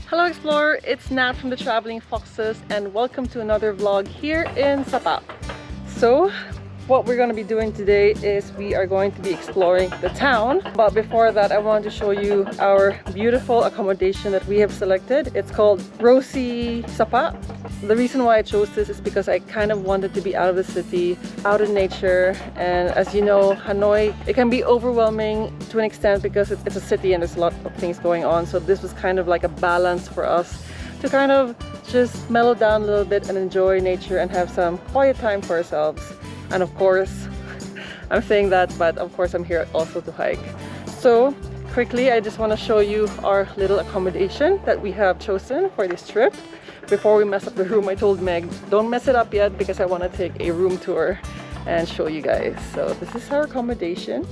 Hello Explorer, it's Nat from the Traveling Foxes and welcome to another vlog here in Sapa. So what we're going to be doing today is we are going to be exploring the town, but before that I want to show you our beautiful accommodation that we have selected. It's called Rosie Sapa. The reason why I chose this is because I kind of wanted to be out of the city, out in nature, and as you know, Hanoi, it can be overwhelming to an extent because it's a city and there's a lot of things going on. So this was kind of like a balance for us to kind of just mellow down a little bit and enjoy nature and have some quiet time for ourselves. And of course, I'm saying that, but of course I'm here also to hike. So quickly, I just want to show you our little accommodation that we have chosen for this trip. Before we mess up the room, I told Meg, don't mess it up yet because I want to take a room tour and show you guys. So this is our accommodation.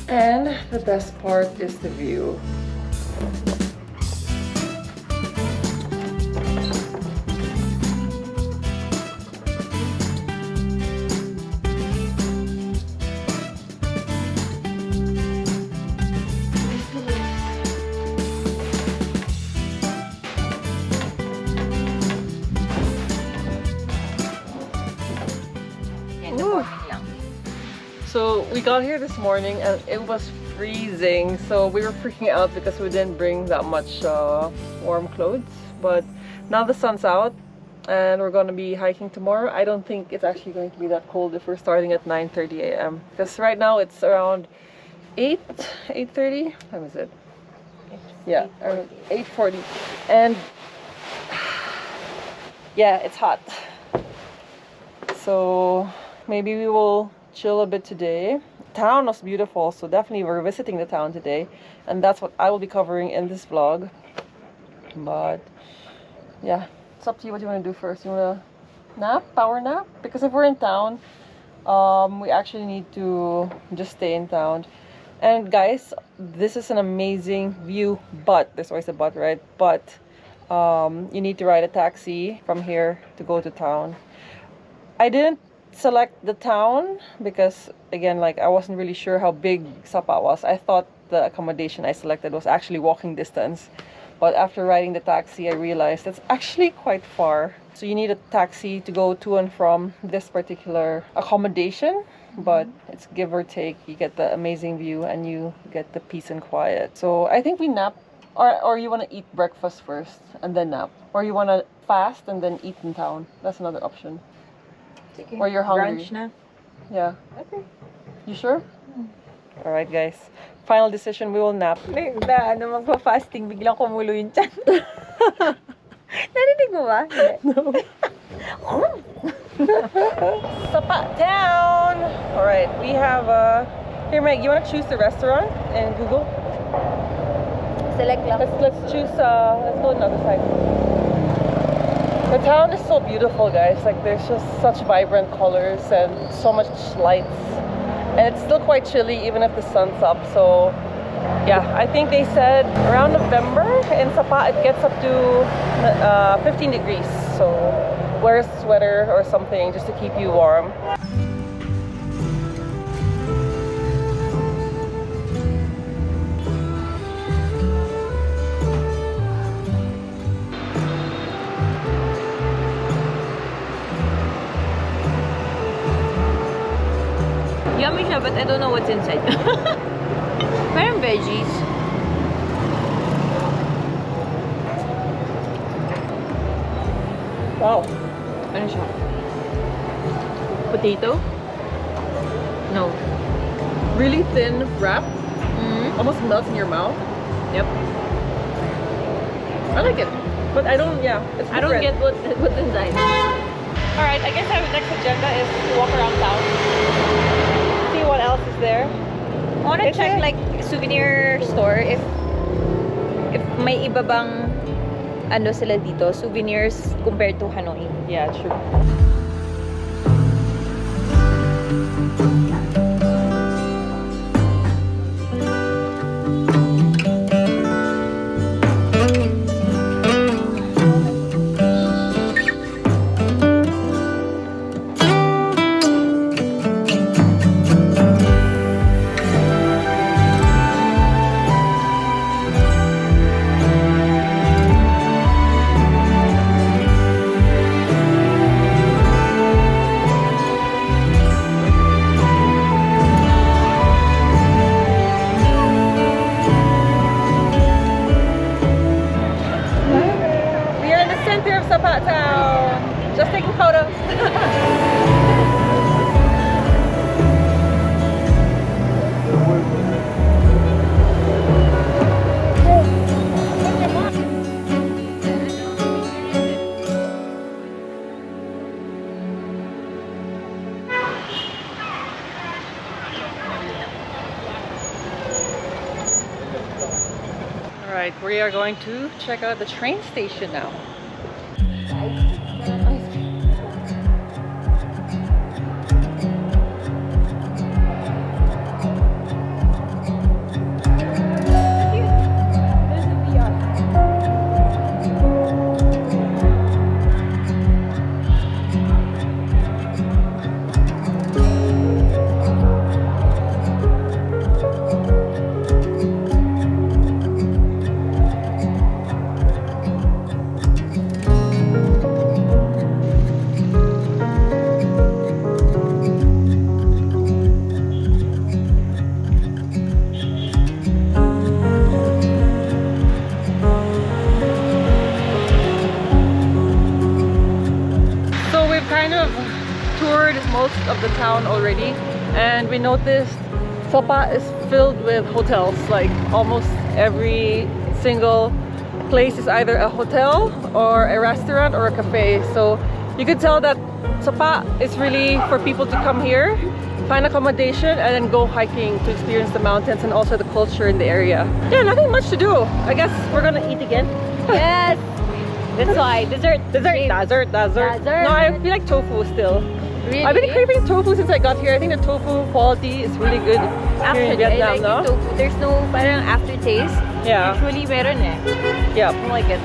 And the best part is the view. So we got here this morning and it was freezing, so we were freaking out because we didn't bring that much warm clothes. But now the sun's out and we're going to be hiking tomorrow. I don't think it's actually going to be that cold if we're starting at 9:30 a.m. because right now it's around 8:30. What time is it? Yeah, around 8:40. And yeah, it's hot. So maybe we will chill a bit today. The town was beautiful, so definitely we're visiting the town today, and that's what I will be covering in this vlog. But yeah, it's up to you what you want to do first. You want to nap, power nap? Because if we're in town, we actually need to just stay in town. And guys, this is an amazing view, but there's always a but, right? But you need to ride a taxi from here to go to town. I didn't select the town because again, like, I wasn't really sure how big Sapa was. I thought the accommodation I selected was actually walking distance, but after riding the taxi I realized it's actually quite far. So you need a taxi to go to and from this particular accommodation, but it's give or take. You get the amazing view and you get the peace and quiet. So I think we nap, or you want to eat breakfast first and then nap, or you want to fast and then eat in town. That's another option. Or you're hungry. Brunch na. Yeah. Okay. You sure? Alright guys. Final decision, we will nap. Magpa-fasting, biglang kumulo yung tiyan. Narinig mo ba? No. Sapa Town! Alright, we have here Meg, you want to choose the restaurant in Google? Select lang. Let's choose, let's go on the other side. The town is so beautiful, guys. Like, there's just such vibrant colors and so much lights. And it's still quite chilly even if the sun's up. So, yeah, I think they said around November in Sapa it gets up to 15 degrees. So, wear a sweater or something just to keep you warm. Yummy siya, but I don't know what's inside. Parang veggies. Wow. Ano siya? Potato? No. Really thin wrap. Mm-hmm. Almost melts in your mouth. Yep. I like it. But I don't, yeah. It's I don't get what's inside. Alright, I guess our next agenda is to walk around town. See what else is there. I wanna check like souvenir store if may iba bang ano sila dito, souvenirs compared to Hanoi. Yeah, true. center of Sapa Town. Just taking photos. Alright, we are going to check out the train station now. Most of the town already, and we noticed Sapa is filled with hotels. Like almost every single place is either a hotel or a restaurant or a cafe. So you could tell that Sapa is really for people to come here, find accommodation, and then go hiking to experience the mountains and also the culture in the area. Yeah, nothing much to do. I guess we're gonna eat again. Yes! That's why. Dessert. Dessert. No, I feel like tofu still. Really? I've been craving tofu since I got here. I think the tofu quality is really good here in Vietnam, I like no? the tofu. There's no parang aftertaste. Yeah. Usually meron eh. Yeah. I like it.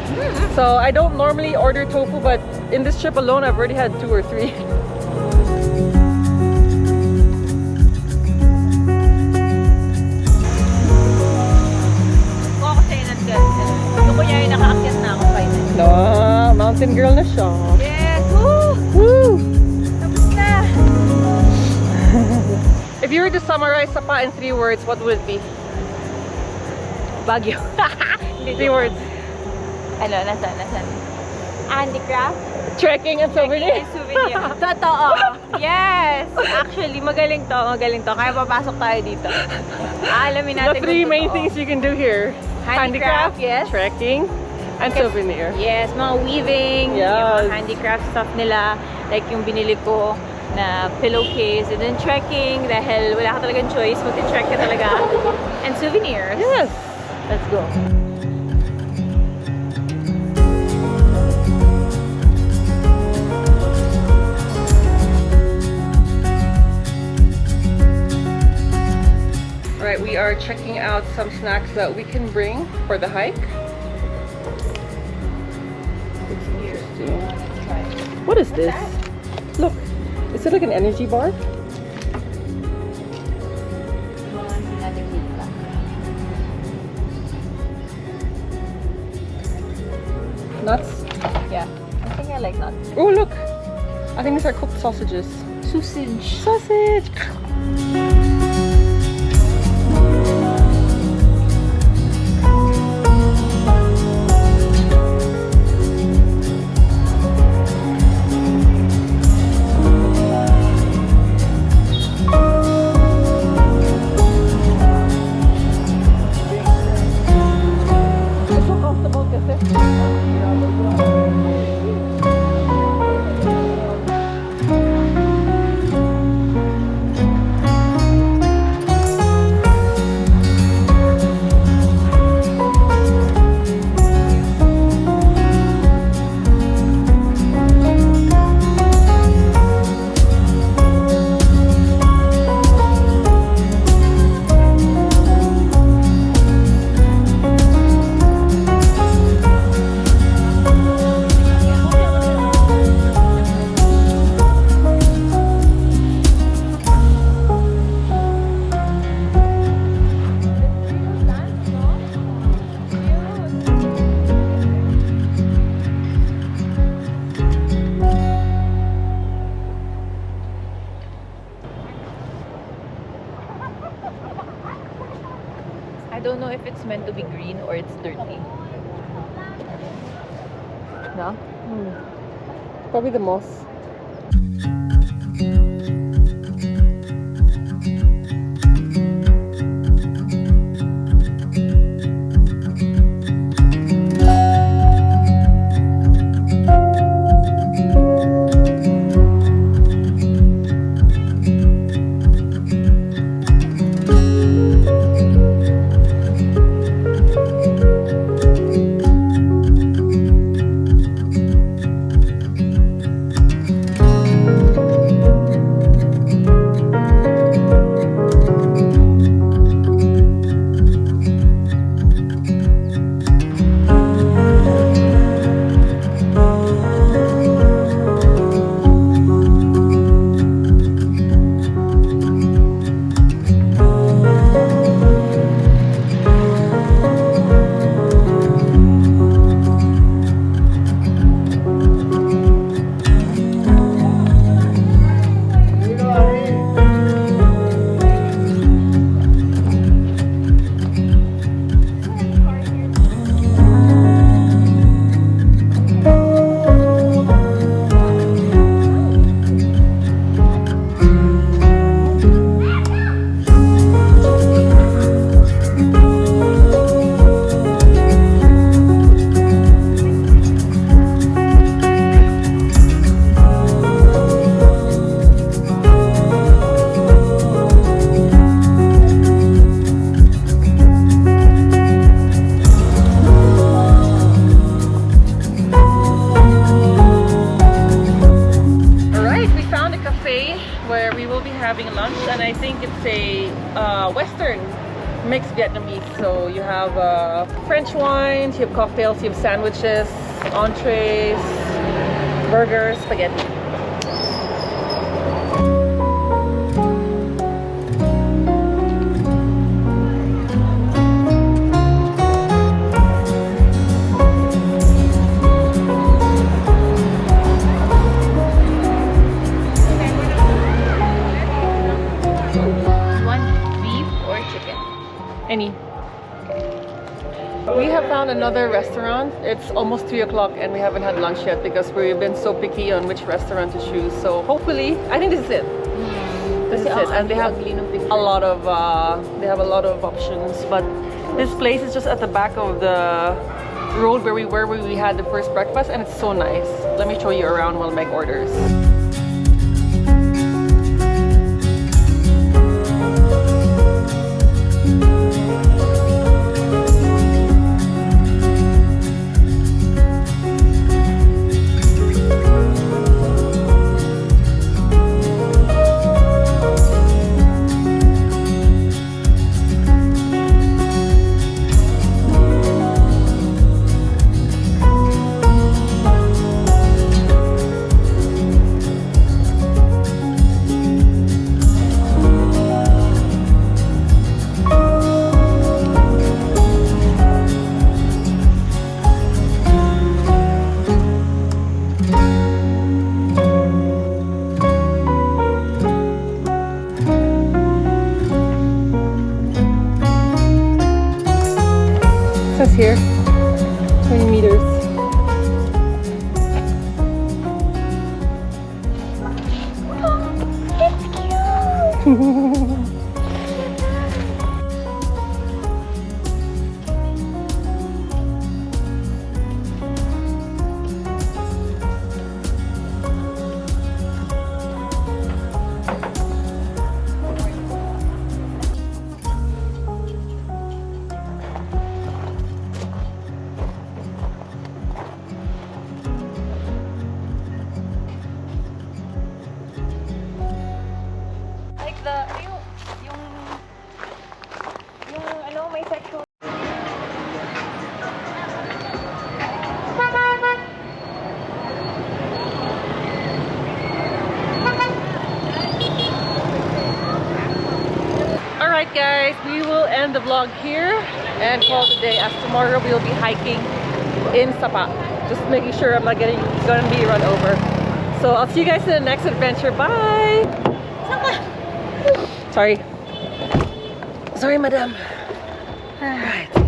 So I don't normally order tofu, but in this trip alone, I've already had 2 or 3. Ako kasi yung kuya yung nakaakyat na ako finally. No, mountain girl na siya. Yes! Woo! Woo! Tapos na! If you were to summarize Sapa in 3 words, what would it be? Baguio. 3 words. Ano, nasan? Handicraft? Trekking and souvenir. Souvenir. Totoo. Yes! Actually, magaling to. Kaya papasok tayo dito. Alamin natin The 3 kung main totoo. things you can do here. Handicraft, yes. Trekking, and souvenir. Yes, mga weaving, Yes. yung mga handicraft stuff nila. Like yung binili ko na pillowcase. And then trekking, dahil wala ka talagang choice, mag-trek ka talaga. And souvenirs. Yes. Let's go. Alright, we are checking out some snacks that we can bring for the hike. It's interesting. What is this? Look, is it like an energy bar? Nuts? Yeah, I think I like nuts. Oh, look! I think these are cooked sausages. Sausage. Sausage! It's so comfortable kasi. I don't know if it's meant to be green or it's dirty. No? Probably the moss. Where we will be having lunch, and I think it's a Western mixed Vietnamese. So you have French wines, you have cocktails, you have sandwiches, entrees, burgers, spaghetti. Any. We have found another restaurant. It's almost 3 o'clock and we haven't had lunch yet because we've been so picky on which restaurant to choose. So hopefully, I think this is it. This is it, and they have a lot of options. But this place is just at the back of the road where we were, where we had the first breakfast, and it's so nice. Let me show you around while Meg orders. Here, 20 meters. Oh, it's cute. Alright guys, we will end the vlog here and call it a day, as tomorrow we will be hiking in Sapa. Just making sure I'm not gonna be run over. So I'll see you guys in the next adventure. Bye! Sapa! Sorry, madam. Alright.